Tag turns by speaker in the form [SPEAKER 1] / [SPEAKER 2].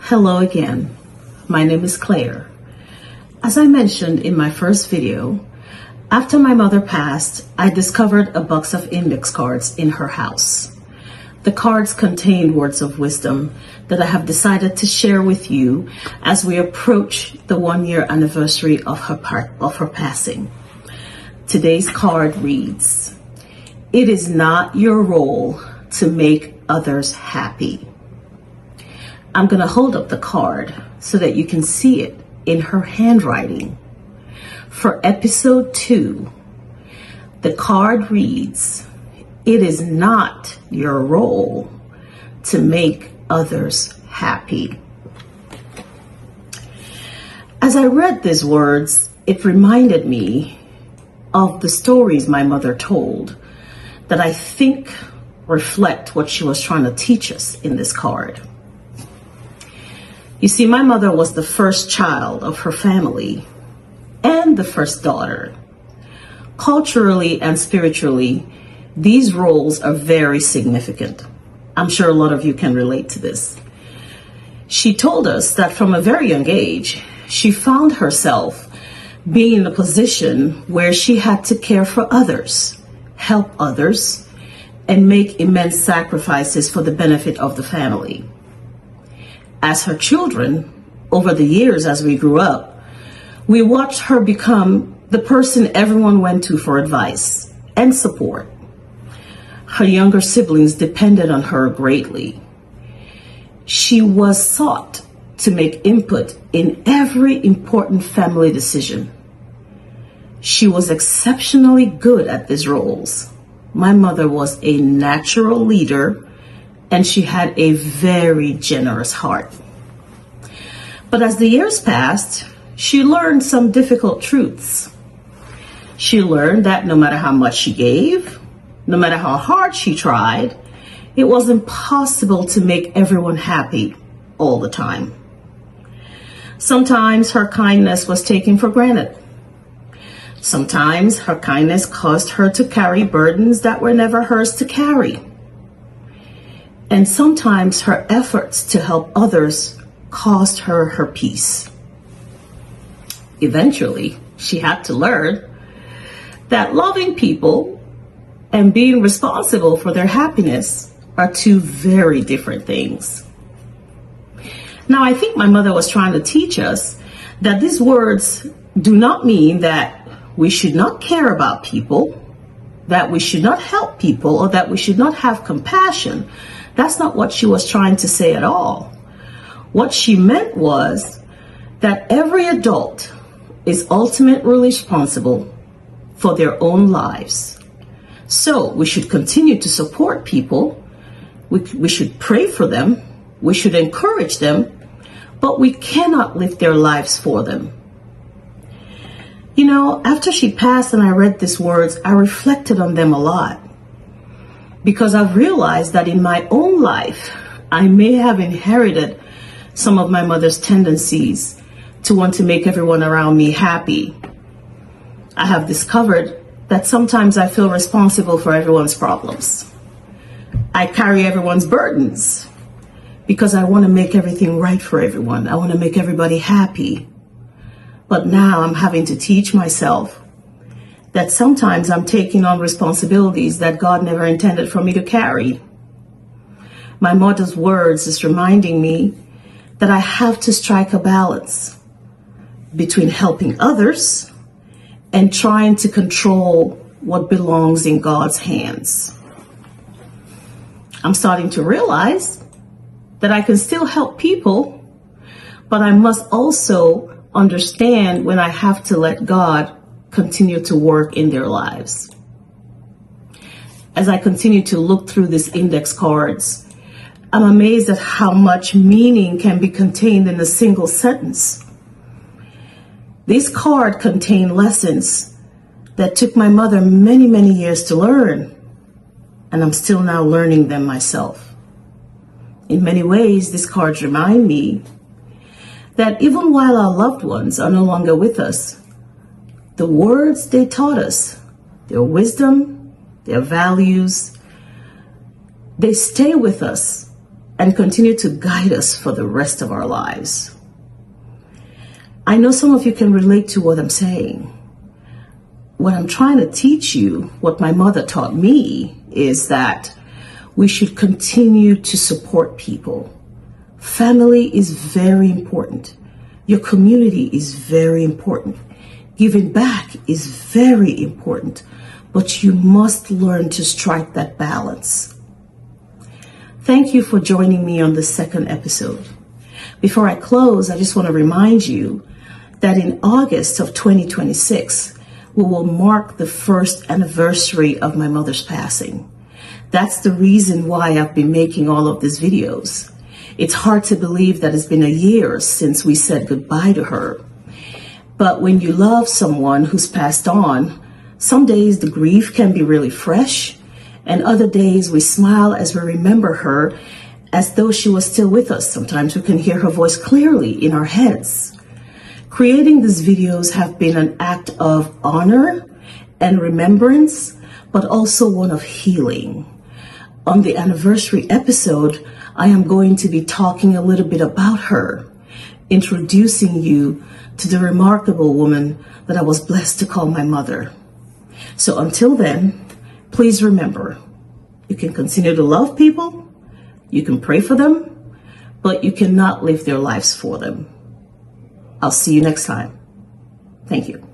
[SPEAKER 1] Hello again. My name is Claire. As I mentioned in my first video, after my mother passed, I discovered a box of index cards in her house. The cards contained words of wisdom that I have decided to share with you as we approach the 1-year anniversary of her passing. Today's card reads, "It is not your role to make others happy." I'm going to hold up the card so that you can see it in her handwriting. For episode 2, the card reads, "It is not your role to make others happy." As I read these words, it reminded me of the stories my mother told that I think reflect what she was trying to teach us in this card. You see, my mother was the first child of her family and the first daughter. Culturally and spiritually, these roles are very significant. I'm sure a lot of you can relate to this. She told us that from a very young age, she found herself being in a position where she had to care for others, help others, and make immense sacrifices for the benefit of the family. As her children, over the years as we grew up, we watched her become the person everyone went to for advice and support. Her younger siblings depended on her greatly. She was sought to make input in every important family decision. She was exceptionally good at these roles. My mother was a natural leader, and she had a very generous heart. But as the years passed, she learned some difficult truths. She learned that no matter how much she gave, no matter how hard she tried, it was impossible to make everyone happy all the time. Sometimes her kindness was taken for granted. Sometimes her kindness caused her to carry burdens that were never hers to carry. And sometimes her efforts to help others cost her her peace. Eventually, she had to learn that loving people and being responsible for their happiness are two very different things. Now, I think my mother was trying to teach us that these words do not mean that we should not care about people, that we should not help people, or that we should not have compassion. That's not what she was trying to say at all. What she meant was that every adult is ultimately responsible for their own lives. So we should continue to support people. We should pray for them. We should encourage them, but we cannot live their lives for them. You know, after she passed and I read these words, I reflected on them a lot. Because I've realized that in my own life, I may have inherited some of my mother's tendencies to want to make everyone around me happy. I have discovered that sometimes I feel responsible for everyone's problems. I carry everyone's burdens because I want to make everything right for everyone. I want to make everybody happy. But now I'm having to teach myself that sometimes I'm taking on responsibilities that God never intended for me to carry. My mother's words is reminding me that I have to strike a balance between helping others and trying to control what belongs in God's hands. I'm starting to realize that I can still help people, but I must also understand when I have to let God continue to work in their lives. As I continue to look through these index cards, I'm amazed at how much meaning can be contained in a single sentence. This card contained lessons that took my mother many, many years to learn, and I'm still now learning them myself. In many ways, these cards remind me that even while our loved ones are no longer with us, the words they taught us, their wisdom, their values, they stay with us and continue to guide us for the rest of our lives. I know some of you can relate to what I'm saying. What I'm trying to teach you, what my mother taught me, is that we should continue to support people. Family is very important. Your community is very important. Giving back is very important, but you must learn to strike that balance. Thank you for joining me on this second episode. Before I close, I just want to remind you that in August of 2026, we will mark the first anniversary of my mother's passing. That's the reason why I've been making all of these videos. It's hard to believe that it's been a year since we said goodbye to her. But when you love someone who's passed on, some days the grief can be really fresh, and other days we smile as we remember her as though she was still with us. Sometimes we can hear her voice clearly in our heads. Creating these videos have been an act of honor and remembrance, but also one of healing. On the anniversary episode, I am going to be talking a little bit about her, introducing you to the remarkable woman that I was blessed to call my mother. So until then, please remember, you can continue to love people, you can pray for them, but you cannot live their lives for them. I'll see you next time. Thank you.